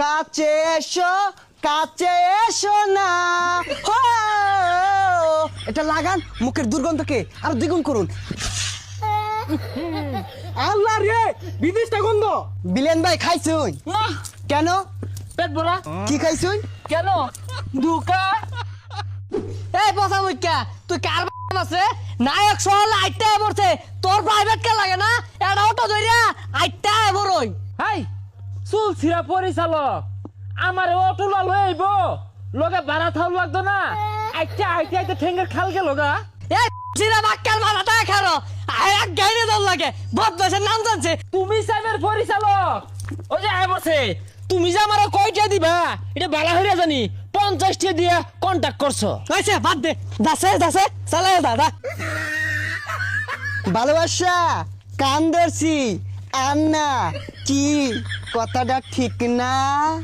কাছে এসো, কাছে এসো না। হো, এটা লাগান মুখের দুর্গন্ধকে আরো দ্বিগুণ করুন। আল্লাহ রে, বিদেশটা গন্ধ। বিলেন ভাই খাইছুন? কেন? পেট ভরা। কি খাইছুন? কেন? দুকা। এই পচা মুখ্যা, তুই কার আছে? নায়ক সহ আইটা পড়ছে, তোর প্রাইভেট কে লাগে না? এটা অটো ধইরা আইটা বড়ই। হাই, চুল ছিড়া পরিচালক আমার অটো লাল হইব লগে ভাড়া থাও লাগতো না। আইটা আইটা আইটা ঠেঙ্গের খাল গেল গা। এই জিরা বাক্কার মাথাটা খারো, এক গাইরে দল লাগে, বদমাশের নাম জানছে। তুমি সাইবার পরিচালক, ওই যে আয় বসে তুমি যে আমার কয়টা দিবা এটা বালা হইরা জানি 50টা দিয়া কন্টাক্ট করছো। কইছে বাদ দে, দাসে দাসে চালে দাদা। ভালোবাসা কান ধরছি আন্না, কি কথাটা ঠিক না?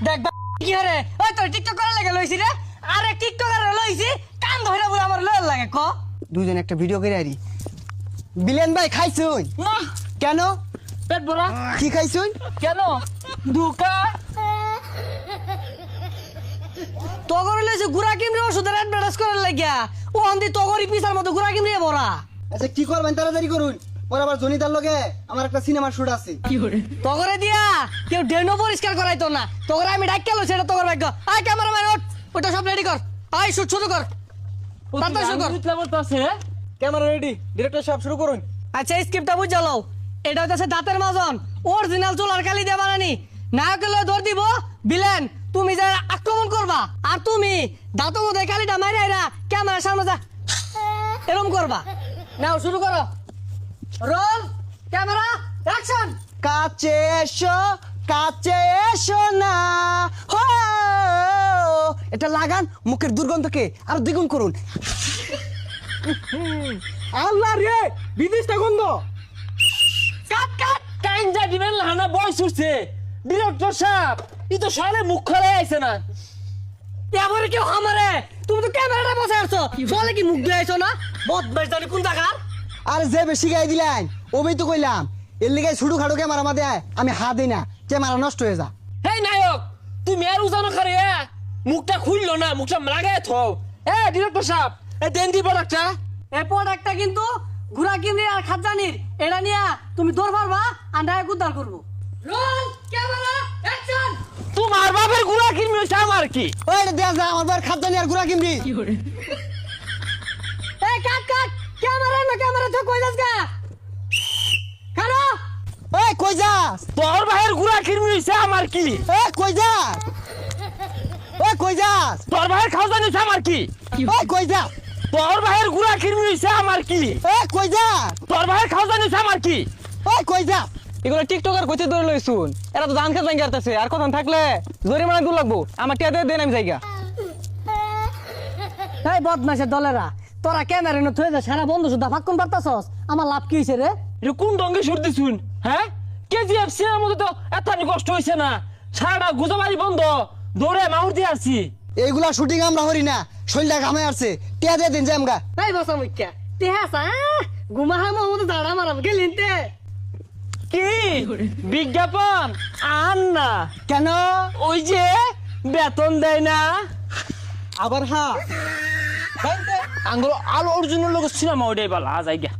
দেখ কি হরে, ওই তোর টিকটক করার লাগে লইছি রে। আরে টিকটকার লইছি, কান ধইরা বলে আমার লয় লাগে ক। দুজন একটা ভিডিও করে আরি। বিলেন ভাই খাইছুন? না, কেন? পেট ভরা। কি খাইছুন? কেন? দুকা। তগর লইছে গুড়া কিমরে ওষুধের অ্যাডভার্টাইজ করার লাগিয়া, ও অন্দি তগরি পিসার মতো গুড়া কিমরে ভরা। আচ্ছা কি করবেন তাড়াতাড়ি করুন, পরে আবার জনিতার লগে আমার একটা সিনেমার শুট আছে। তগরে দিয়া কেউ ডেনো পরিষ্কার করাইতো না, তগরে আমি ডাক্কা লইছি, এটা তগর ভাগ্য। আয় ক্যামেরাম্যান ওঠ, ওটা সব রেডি কর, আয় শুট শুরু কর, তাড়াতাড়ি শুরু কর। ক্যামেরা রেডি, ডিরেক্টর সাহেব শুরু করুন। আচ্ছা স্ক্রিপ্টটা বুঝা লও, এটা হইতাছে দাঁতের মাজন, অরিজিনাল চুলার কালি দিয়ে বানানি। নায়কের লয়ে ধর দিব বিলেন, তুমি যা আক্রমণ করবা, আর তুমি দাঁতের মধ্যে কালিটা মাইরা আইরা ক্যামেরার সামনে যা এরকম করবা। নাও শুরু করো, রোল ক্যামেরা অ্যাকশন। কাছে এসো, কাছে এসো না। হো, এটা লাগান মুখের দুর্গন্ধকে আরো দ্বিগুণ করুন। আল্লাহ রে, বিদেশটা গন্ধ। কাট কাট। কাইনজা দিবেন লানা বয়স উঠছে। ডিরেক্টর সাহেব ই তো সলে মুখ খোলাই আইছে না। এবারে কেউ আমারে, তুমি তো ক্যামেরাটা বসে আছো, বলে কি মুখ দিয়ে আইছো না? বদমাইশ জানি কোন জায়গার। আর যে বেশি গাই দিলেন ওই তো কইলাম, এর লিগে ছুটু খাটু ক্যামেরা মাদে আমি হাত দিই না, ক্যামেরা নষ্ট হয়ে যা। হেই নায়ক, তুমি আর উজানো খারে মুখটা খুললো না, মুখটা লাগায় থো। ডিরেক্টর সাহেব এই দেন দি প্রোডাক্টটা। এই প্রোডাক্টটা কিন্তু ঘুরা কিমরি আর খাজানির, এটা নিয়া তুমি দৌড় মারবা আর নায়ক উদ্ধার করবো। Roll camera action. তোমার বাপের গুড়া কিনবি হইছে আমার কি? ওই এটা দেখ যা আমার বার খাদ্য নিয়ে আর গুড়া কিনবি। এই কাট কাট, ক্যামেরা না ক্যামেরা তো কই যাস গা? খানো ওই কই যাস? তোর ভাইয়ের গুড়া কিনবি হইছে আমার কি? ওই কই যাস? ওই কই যাস? তোর ভাইয়ের খাওয়া জানিস আমার কি? ওই কই যাস? তোর ভাইয়ের গুড়া কিনবি হইছে আমার কি? ওই কই যাস? তোর ভাইয়ের খাওয়া জানিস আমার কি? ওই কই যাস? এগুলো টিকটকার কইতে ধরে লইছুন, এরা তো ধান খেত ভাঙ্গি আসতেছে, আর কথা থাকলে জরিমানা দূর লাগবো, আমার টিয়া দিয়ে দেন আমি জায়গা। এই বদমাইশের দলেরা, তোরা ক্যামেরা নো থয়ে যা, সারা বন্ধু সুদ্ধা ফাক্কুন পারতাছস, আমার লাভ কি হইছে রে? এটা কোন ডঙ্গে সুর দিছুন? হ্যাঁ, কেজিএফ সিনেমার মধ্যে তো এত কষ্ট হইছে না। সারাটা গুজবাড়ি বন্ধ, দৌড়ে মাউর দিয়ে আসছি। এইগুলা শুটিং আমরা হরি না, শৈলটা ঘামে আসছে, টিয়া দিয়ে দিন যে আমগা। এই বসা মুখ্যা তেহাসা ঘুমাহা মহম্মদ দাঁড়া মারাম গেলিনতে। কি বিজ্ঞাপন আন না? কেন? ওই যে বেতন দেয় না। আবার হা আঙ্গুল আলো অর্জুনের লোক সিনেমা ওইটাই বলা জায়গা।